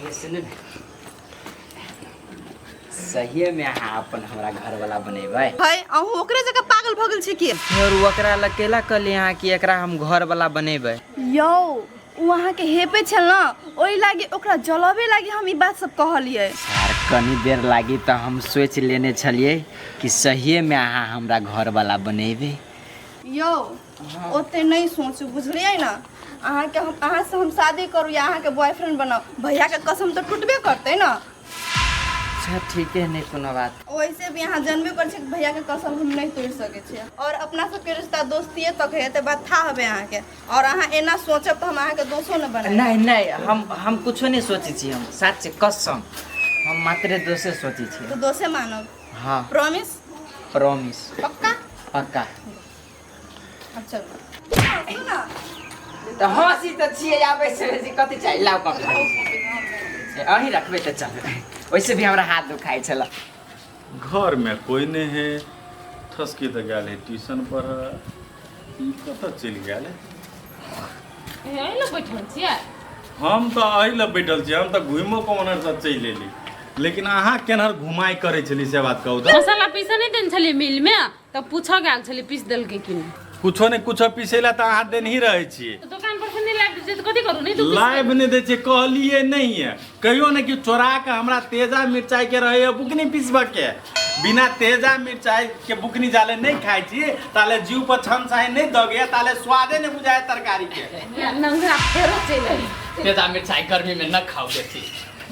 सुन सही में अहाँ अपन हमरा घर वाला बनेबै भाई अहू ओकरे जगह पागल भ गेल छी की और ओकरा लकेला कहली अहाँ कि एकरा हम घर वाला बनेबै यौ वहाँ के हेपे छल ना ओई लागी ओकरा जलबे लागी हम ई बात सब कहलिए यार कनी देर लागी तो हम सोच लेने छलिए कि सही में अहाँ हमरा घर वाला बनेबै यौ ओते नहीं सोचू बुझलिए ना अहाँ से हम शादी करू या अहाँ के बॉयफ्रेंड बनाऊ भैया के कसम तो टूटबे करते ना अच्छा ठीक है नहीं कोनो बात वैसे भी यहाँ जानबे कर भैया के कसम हम नहीं तोड़ सके छे और अपना सबके रिश्ता दोस्तीये तक है ते बात था हबे अहाँ के और अहाँ एना सोचब तो हम अहाँ के दोस्तों न बने नहीं नहीं हम कुछो नहीं सोची छी हम सच कसम हम मात्र दोषे सोची छी तो दोषे मानब हाँ प्रॉमिस प्रॉमिस पक्का पक्का अच्छा सुना तो हंसी तो छिए आबै से कथि चाहिए लाउ कॉपी अही रखबे तो चल वैसे भी हमरा हाथ दुखाई छला घर में कोई नहीं है ठसकी तो गया है ट्यूशन पर कत चल गया हम तो अही ला बैठल छी हम तो घुमो कमनर से चल एली लेकिन अहाँ केनहर घुमाई करे छली से बात कहू तो मसाला पीसा नहीं देन छली मिल में तब पूछा गेल छली पीस देल के कि कुछो ने कुछो पीसेला तो अहाँ देन ही रहे छी तो दुकान पर से नहीं लाइव जे तो कथि करू नहीं तू लाइव नहीं दे छे कहलिए नहीं है कहियो ने कि चोरा के हमरा तेजा मिर्चाई के रहे बुकनी पीसबा के बिना तेजा मिर्चाई के बुकनी जाले नहीं खाई छी ताले जीव पर छन चाहे नहीं दगे ताले स्वादे नहीं बुझाए तरकारी के नंगा फेरो चले तेजा मिर्चाई गर्मी में न खाओ देखी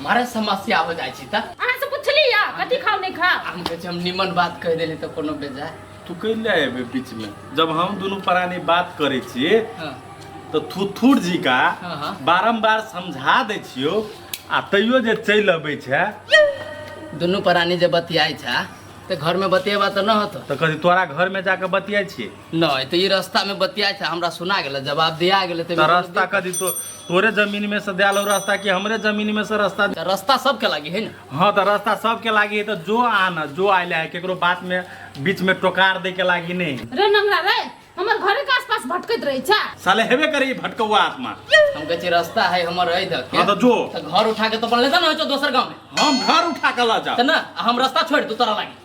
मारे समस्या हो जाई छी त अहाँ से पूछली या कथि खाओ नहीं खा हम कहे हम निमन बात कह देली तो कोनो बेजा तू कैले आबे बीच में जब हम दोनों प्राणी बात करे छी हां तो थुथुर जी का हाँ। बारंबार समझा दे छियो आ तैयो जे चल अबै छै दोनों प्राणी जे बतियाई छा तो घर में बतियाबा तो न होतो तो कथि तोरा घर में जाके बतियाई छी नहीं तो ये रास्ता में बतियाई छा हमरा सुना गेल जवाब दिया गेल तो रास्ता कथि तो तोरे जमीन में से दियालो रास्ता कि हमरे जमीन में से रास्ता रास्ता सबके लागी है ना हाँ तो रास्ता सबके लागी है तो जो आना जो आइले है केकरो बात में बीच में टोकार दे के लागी नहीं रे नंगरा रे हमर घरे के आसपास भटकत रही छा साले हेबे करी भटकौआ आत्मा हम कहे छी रास्ता है हमर रही द हाँ तो जो तो घर उठा के तो अपन लेता न हो दोसर गांव में हम घर उठा के ला जा त ना हम रास्ता छोड़ दू तोरा लागी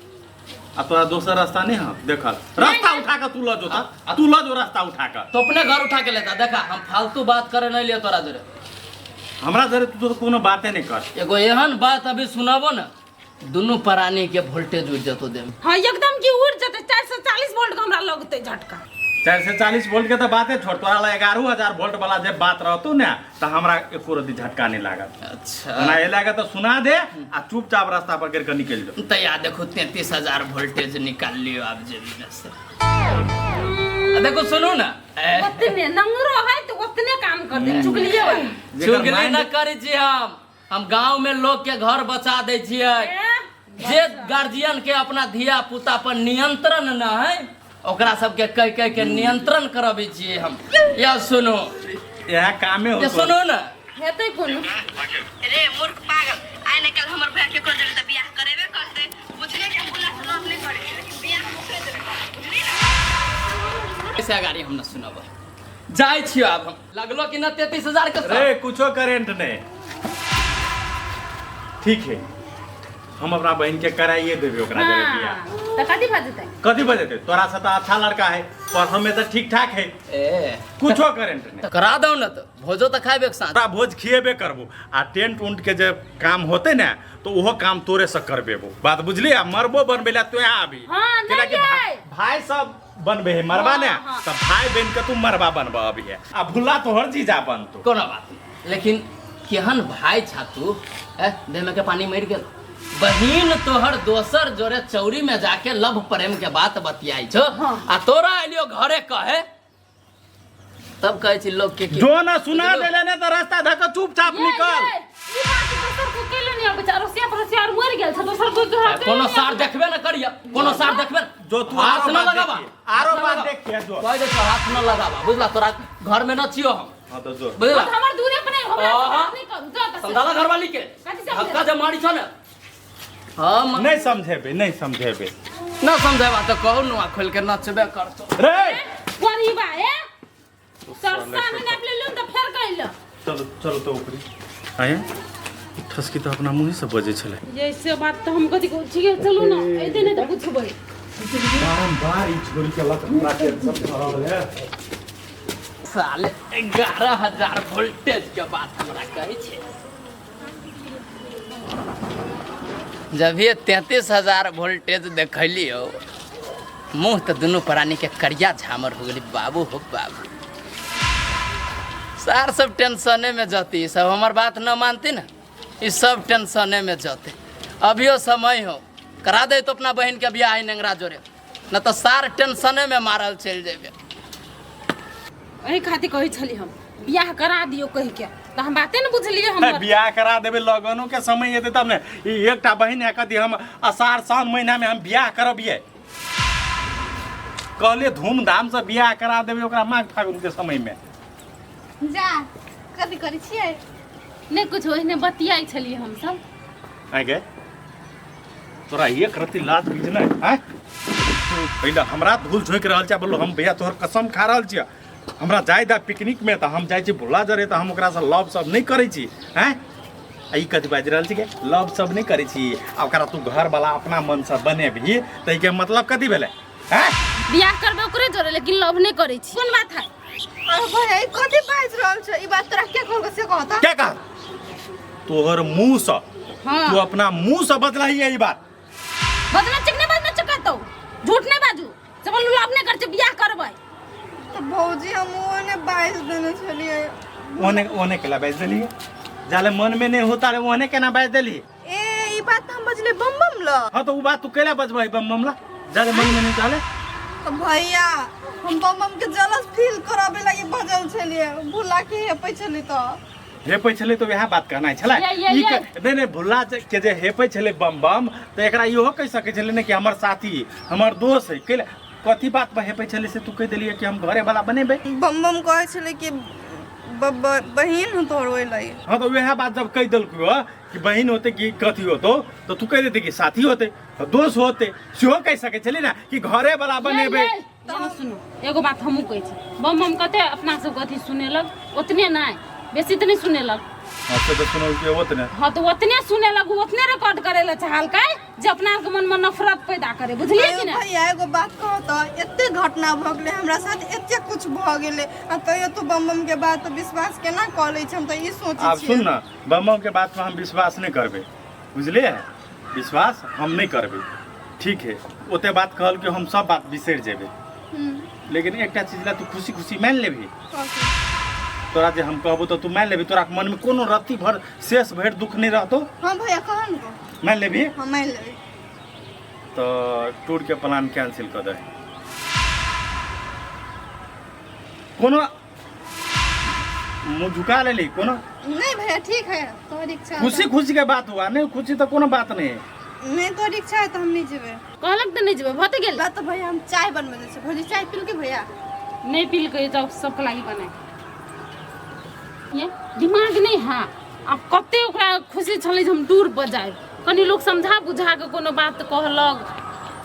आ तोरा दोसर रास्ता नहीं है देखल रास्ता उठा के तू ला जो तू ला जो रास्ता उठा के तो अपने घर उठा के लेता देखा हम फालतू बात करे नहीं लियो तोरा जरे हमरा जरे तू तो कोनो बातें नहीं कर एगो एहन बात अभी सुनाबो ना दोनों प्राणी के वोल्टेज उड़ जतो दे हां एकदम की उड़ जते 440 वोल्ट हमरा लगते झटका 440 वोल्ट के तो बातें छोड़ तोरा ला 11000 वोल्ट वाला जब बात रहतो ना तो हमरा एको रति झटका नहीं लागत अच्छा ना ए लागे तो सुना दे आ चुपचाप रास्ता पकड़ के निकल जाओ तो यार देखो 33000 वोल्टेज निकाल लियो आप जमीन से देखो सुनो ना उतने नंगरो है तो उतने काम कर दे चुगलिए बा चुगली न करे छी हम गांव में लोग के घर बचा दे छिए जे गार्जियन के अपना धिया पुता पर नियंत्रण न है ओकरा सब के कह के नियंत्रण करबे छिए हम या सुनो यह कामे हो ये सुनो ना हेतै कोन रे मूर्ख पागल आइ ने कल हमर भैया के कर देले त बियाह करेबे करते बुझले के बुला सुना नहीं करे लेकिन बियाह होके देबे बुझली ना ऐसे गाड़ी हम न सुनब जाय छियो अब हम लगलो कि न 33000 के रे कुछो करेंट नहीं ठीक है हम अपना बहन के कराइए देबे ओकरा जरे बियाह त कथि भजतै कथी बजेते तोरा से तो अच्छा लड़का है पर हमें तो ठीक ठाक है ए कुछो करेंट नहीं तो करा दो न तो भोजो तो खाबे के साथ तोरा भोज खिएबे करबो आ टेंट उंट के जे काम होते ना तो वो काम तोरे से करबेबो बात बुझली आ मरबो बनबेला तो यहाँ अभी हाँ, नहीं कि है। भाई सब बनबे है मरबा ने हाँ। तो भाई बहन के तू मरबा बनबा अभी है आ भुला तो हर चीज बन तो कोनो बात नहीं लेकिन केहन भाई छा तू देह में के पानी मर गेल बहिन तोहर दोसर जोरे चौरी में जाके लव प्रेम के बात बतियाई छो हाँ। आ तोरा एलियो घरे कहे तब कहे छी लोग के जो ना सुना देले ने तो रास्ता धक चुपचाप निकल ई बात दोसर को केले नहीं बेचारो से पर से मर गेल छ दोसर को घर कोनो सार देखबे न करिया कोनो सार देखबे न। जो तू हाथ न लगाबा आरो बात देख के जो कह दे तो हाथ न लगाबा बुझला तोरा घर में न छियो हम हां तो जो बुझला हमर दूरे पर नहीं हमरा नहीं करू जा त समझाला घर वाली के कथि समझे? हक्का जे मारी छ न हम नहीं समझेबे नहीं समझेबे न समझाबा तो कहू न खोल के नचबे करतो रे वरी बा ए सरसा में नाप ले लूं त फेर कइल चलो चलो तो ऊपरी आए ठसकी तो अपना मुँह से बजे छले। ऐसे बात तो हम कथी को ठीक है चलू ना ऐसे नहीं तो पूछबै बारंबार ई छोरी के लत हमरा टेंशन करल है। साले 11,000 वोल्टेज के बात हमरा कहै छै। जब ये 33,000 वोल्टेज देखली हो मुँह तो दोनों प्राणी के करिया झामर हो गई बाबू हो बाबू। सार सब टेंशने में जाती सब हमार बात न मानती ना इस सब टेंशने में जाते। अभियो समय हो करा दे तो अपना बहन के बियाह है नेंगरा जोरे न तो सार टेंशने में मारल चल जेबे। एही खातिर कहै छली हम बियाह करा दियो कहि के तो हम बाते न बुझलिए हम बियाह करा देबे लगनों के समय एते तब ने ई एकटा बहिन है कदी हम आषाढ़ सावन महीना में हम बियाह करबिए कहले धूमधाम से बियाह करा देबे ओकरा माघ फागुन के समय में। जा कथी करै छियै नहीं कुछ ओहिने बतियाई छली हम सब आइ गे तोरा एक रति लाज बीज नै हैं पहले हमरा धूल झोंक रहल छ बोलो हम भैया तोहर कसम खा रहल छी हमरा जाय दा पिकनिक में त हम जाय छी भुला जरे त हम ओकरा से लव सब नहीं करै छी हैं ई कथि बाज रहल छी के लव सब नहीं करै छी आ ओकरा तू घर वाला अपना मन से बनेबही त के मतलब कथि भेलै हैं बियाह करबे ओकरे जोरे लेकिन लव नहीं करै छी कोन बात है अरे भैया ई कथी बाज रहल छ ई बात तोरा के कहल से कहता क्या कह तोहर मुंह से हाँ। तू अपना मुंह से बदलही है ई बात बदला चिकने बदला चकतो झूठ नहीं बाजू सब लव नहीं कर बियाह करबै तो भौजी हम ओने बाज देने छलिए ओने ओने केला बाज देली जाले मन में नहीं होता रे ओने केना बाज देली ए ई बात हम बजले बम बम ल हां तो उ बात तू केला बजबै बम मामला जाले मन में नहीं चाले तो भैया हम बम बम के जलस फील कराबे लागि बजल छलिए भुला के हेपै छली तो हेपै छले तो वह बात कहना छला ई नहीं नहीं भुल्ला के जे हेपै छले बम बम तो एकरा इहो कह सके छले ने कि हमर साथी हमर दोस्त है केला कथी बात पर हेपै छले से तू कह देलिए कि हम घरे वाला बनेबे बम बम कहै छले कि बहिन तोर ओइ लागि हाँ तो वह बात जब कह दिलको कि बहन होते कि कथी होतो तो तू कह देते कि साथी होते दोस्त होते सेहो कह सके छली ना कि घरे वाला बनेबे तो सुनो एगो बात हमहू कहै छी बम हम कते अपना सब कथी सुनेलक ओतने नहीं बेसी तो नहीं सुनेलक हां तो सुनो के ओतने हाँ तो ओतने सुनेलक ओतने रिकॉर्ड करेला चाहल का जे अपना के मन में नफरत पैदा करे बुझलिए कि ना भैया एगो बात कहो तो एते घटना भ गेले हमरा साथ एते कुछ भ गेले आ तइयो तू बम बम के बात तो विश्वास केना क लै छी हम तो ई सोचै छी। आप सुन ना बम बम के बात में हम विश्वास नहीं करबे बुझलिए विश्वास हम नहीं करबे ठीक है ओते बात कहल कि हम सब बात बिसर जेबे लेकिन एकटा चीज ला तू खुशी खुशी मान लेबी तोरा जे हम कहबो तो तू मान लेबी तोरा मन में कोनो रत्ती भर शेष भर दुख नहीं रहतो हां भैया कहन मान लेबी हां मान लेबी तो टूर के प्लान कैंसिल कर दे कोनो मुंह झुका ले ली कोनो नहीं भैया ठीक है तोहर इच्छा खुशी खुशी के बात हुआ नहीं खुशी तो कोनो बात नहीं नहीं तोहर इच्छा है तो हम नहीं जेबे कहलक तो नहीं जेबे भत गेल बात तो भैया हम चाय बनबे दे छै भौजी चाय पील के भैया नहीं पील के जाओ सबके लागि बने ये दिमाग नहीं है अब कते ओकरा खुशी छले हम दूर बजाए कनी लोग समझा बुझा के कोनो बात कहलक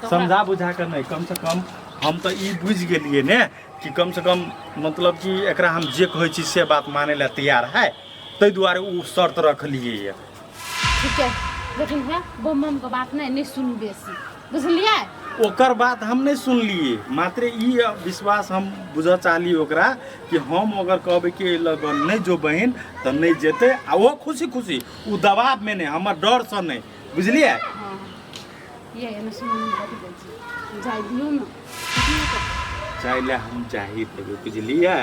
तो समझा बुझा कर नहीं कम से कम हम तो ई बुझ गेलिए ने कि कम से कम मतलब कि एकरा हम जे कहै छी से बात माने ला तैयार है तै दुआरे उ शर्त रख लिए ठीक है लेकिन है बम बम के बात नहीं सुन बेसी बुझलिए ओकर बात हम नहीं सुनलिए मात्र ई विश्वास हम बुझ चाहली ओकरा कि हम अगर कहबे कि लगन नहीं जो बहन तो नहीं जेते आ वो खुशी खुशी उ दबाव में नहीं हमर डर से नहीं बुझलिए हां ये न सुन जाय दियो न चाहे हम चाही देबे बुझलिए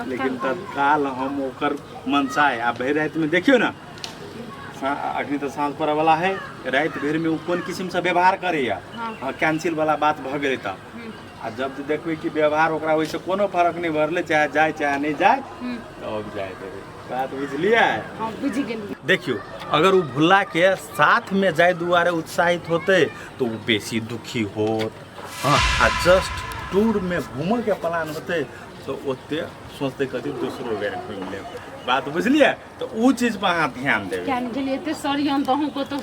लेकिन तत्काल हम ओकर मनसाय आ भर रात में देखियो ना अखनी तो सांझ पड़े वाला है रात भर में कौन किस्म से व्यवहार करे हाँ कैंसिल वाला बात भ गई तब आ जब देखबे कि व्यवहार ओकरा वैसे कोनो फर्क नहीं भरले चाहे जाए चाहे नहीं जाए तो अब जाए देबे बात बुझलिए हां बुझ गेली देखियो अगर वो भुल्ला के साथ में जाए दुआरे उत्साहित होते तो वो बेसी दुखी होत हाँ आ जस्ट टूर में घूमे के प्लान होते तो ओते सोचते कथी दूसरो बेर घूम ले बात बुझलिए तो उ चीज पर अहाँ ध्यान देबे क्या नहीं गेली एते सॉरी हम तो को तो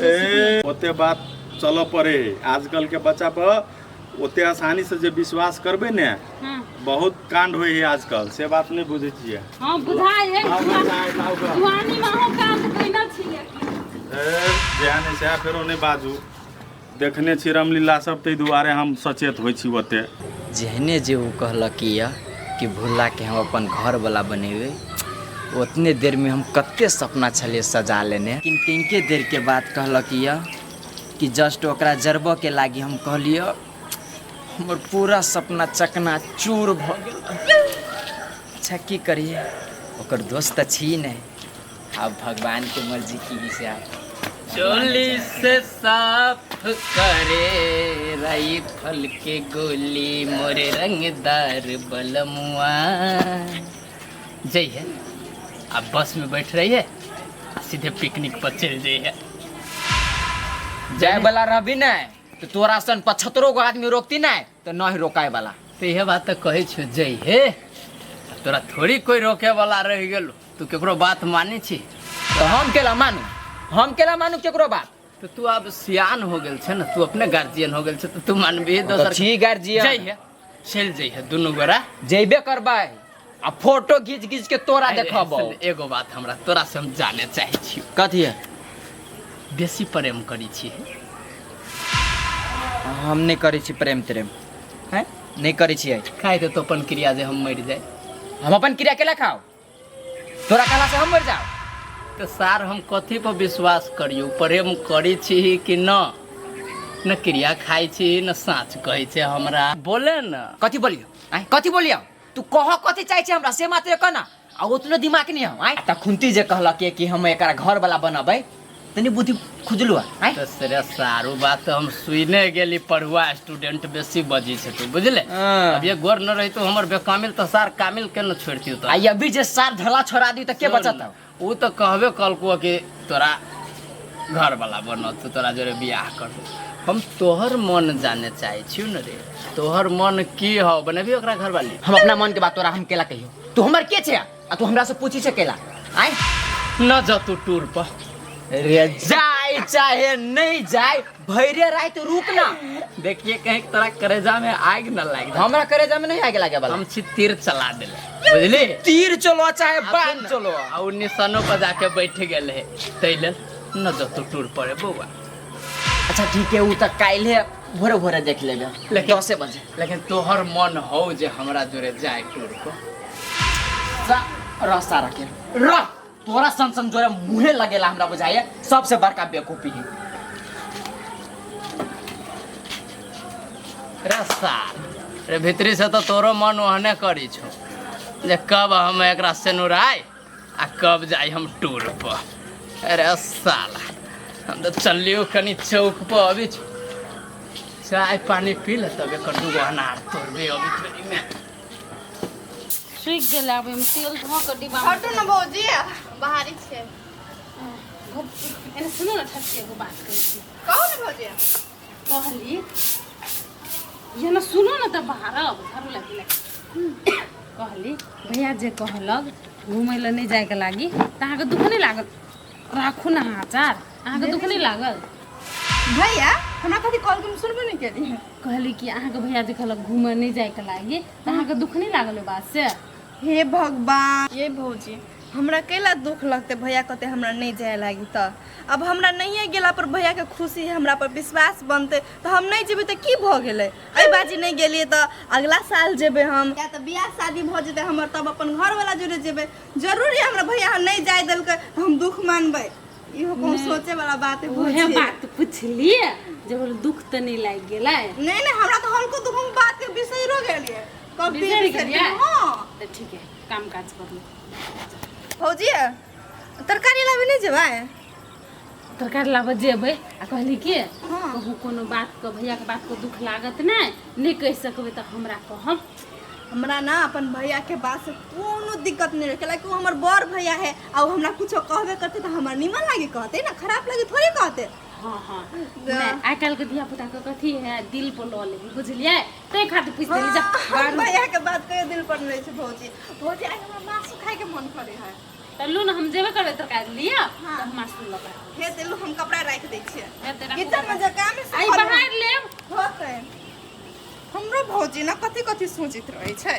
ओते बात चलो पड़े आजकल के बच्चा पर ओते आसानी से जे विश्वास करबे ने बहुत कांड होय है आजकल से बात नहीं बुझे छिए हां बुझाए जवानी में हो कांड कइना छिए ने से फेरो नहीं बाजू देखने छी रामलीला सब ताहि दुआरे हम सचेत होइ छी ओते जेहने जे वो कहलक कि भुल्ला के हम अपन घर वाला बनेबे उतने देर में हम कते सपना छलिए सजा लेने लेकिन तिनके देर के बाद कहलक कि जस्ट ओकरा जरबऽ के लागी हम कहलिए हमर पूरा सपना चकना चूर भ गेल। अच्छा की करिए ओकर दोस्त तऽ छी नहीं, अब भगवान के मर्जी की हिसाब। चोली से साफ करे राइफल के गोली मोरे रंगदार बलमुआ जइए अब बस में बैठ रही है सीधे पिकनिक पर चल जाइए। जाए वाला रहबी नहीं तो तोरा सन 75 गो आदमी रोकती नहीं तो नहीं रोकाए वाला। तो यह बात तो कहे छो जइए तोरा थोड़ी कोई रोके वाला रह गेलो तू केकरो बात मानी छी तो हम केला मानू केकरो बात। तो तू अब सियान हो गेल छे ना तू अपने गार्जियन हो गेल छे तो तू मानबी दोसर छी गार्जियन जइए चल जइए दुनू गोरा जेबे करबै आ फोटो घीच के तोरा देखबो। एगो बात हमरा तोरा से हम जाने चाहे छी कथी है बेसी प्रेम करी छी हम नहीं करी छी प्रेम त्रेम हैं नहीं करी छी खाए तो अपन क्रिया जे हम मर जाए हम अपन क्रिया केला खाओ तोरा कहला से हम मर जाओ तो सार हम कथी पर विश्वास करियो प्रेम करी छी कि न क्रिया खाई छी न साँच कहे छे हमरा बोले न कथी बोलियो तू कह कथी चाहे छी हमरा से मात्र कहना आ उतना दिमाग नहीं हम त खुंती जे कहलक कि हम एकरा घर वाला बनबै तनी बुद्धि खुजलु है तो सरे सारू बात तो हम सुने गेली पढ़ुआ स्टूडेंट बेसी बजी छे तू बुझले अब ये गोर न रही तो हमर बेकामिल तो सार कामिल के न छोड़ती तो आ अभी जे सार ढला छोड़ा दी त के बचत उ तो कहबे कलको कि तोरा घर वाला बनो तो तोरा जरे बियाह कर दो। हम तोहर मन जाने चाहे छी न रे तोहर मन की हो बनबी ओकरा घर वाली। हम अपना मन के बात तोरा हम केला कहियो तू हमर के छे आ तू हमरा से पूछी छे केला आय न जा तू टूर पर रे जाए चाहे नहीं जाए भैरे राय तो रुक ना देखिए कहीं तोरा करेजा में आग न लाग हमरा करेजा में नहीं आगे लागे वाला हम छी तीर चला देले बुझली तीर चलो चाहे बाण चलो आ उ निशानों पर जाके बैठ गेल है तैले न जा तू टूर पर बउआ। अच्छा ठीक है उ त काइले भोरे देख लेबे लेकिन 10 बजे लेकिन तोहर मन हो जे हमरा जोरे जाए टूर पर रास्ता रखे रह तोरा सन जोरे मुहे लगेला हमरा बुझाए सबसे बड़का बेवकूफी है रास्ता रे भीतरी से तो तोरो मन ओहने करी छो जे कब हम एकरा से नुराय आ कब जाई हम टूर पर। अरे साला हम तो चलियो कनी चौक पर अभी चाय पानी पी ले तब एक दूगो अनार तोड़बे अभी थोड़ी में सुख गेल आबे में तेल धो के डिब्बा में हटो न भौजी बाहरी छे एने सुनो ना ठसिए को बात करै छी कहू न भौजी कहली ये ना सुनो ना त बाहर अब धरु लागी कहली भैया जे कहलक घुमै ल नहीं जाए के लागी त अहाँ के दुख नहीं लागल राखू ना आचार अहाँ के दुख नहीं लागल भैया हमरा कथी कॉल के सुनबे नहीं केली कहली कि अहाँ के भैया जे कहलक घुमै नहीं जाए के लागी त अहाँ के दुख नहीं लागल बात से। हे भगवान ये भौजी हमरा केला दुख लगते भैया कहते हमरा नहीं जाए लागी त अब हमरा नहीं गेला पर भैया के खुशी है हमरा पर विश्वास बनते तो हम नहीं जेबे त की भ गेले ए बाजी नहीं गेलिए त अगला साल जेबे हम या त बियाह शादी भ जेते हमर तब अपन घर वाला जोरे जेबे जरूरी हमरा भैया नहीं जाए देल के हम दुख मानबे इहो कौन सोचे वाला बात है ओहे बात पूछलिए जब दुख त नहीं लाग गेला नहीं नहीं हमरा तो हल्को दुख में बात के बिसैरो गेलिए कब बिसैर गेलिए हां त ठीक है काम काज कर लो भौजी तरकारी लाबे नहीं जेबे तरकारी लाबे जेबै आ कहली कि कहूँ कोनो बात को भैया के बात को दुख लागत नहीं कह सकबे त हमरा कहम हमरा ना अपन भैया के बात से कोनो दिक्कत नहीं रखे लाइक वो हमर बड़ भैया है आ हमरा कुछो कहबे करते त हमरा निमन लागे कहते ना खराब लागे थोड़ी कहते। हाँ हाँ आई काल के धिया पुता के कथी है दिल पर ल ले बुझलिए ते खातिर पूछ देली जा भैया के बात कहे दिल पर नहीं छै भौजी भौजी आई हमरा मासु खाए के मन करे है त लू ना हम जेबे करबे तरकारी लिया त हम मासु लगा हे तेलू हम कपड़ा राख दै छियै तेरा किचन में जका में आई बाहर ले होतै हमरो भौजी ना कथी कथी सोचित रहे छै।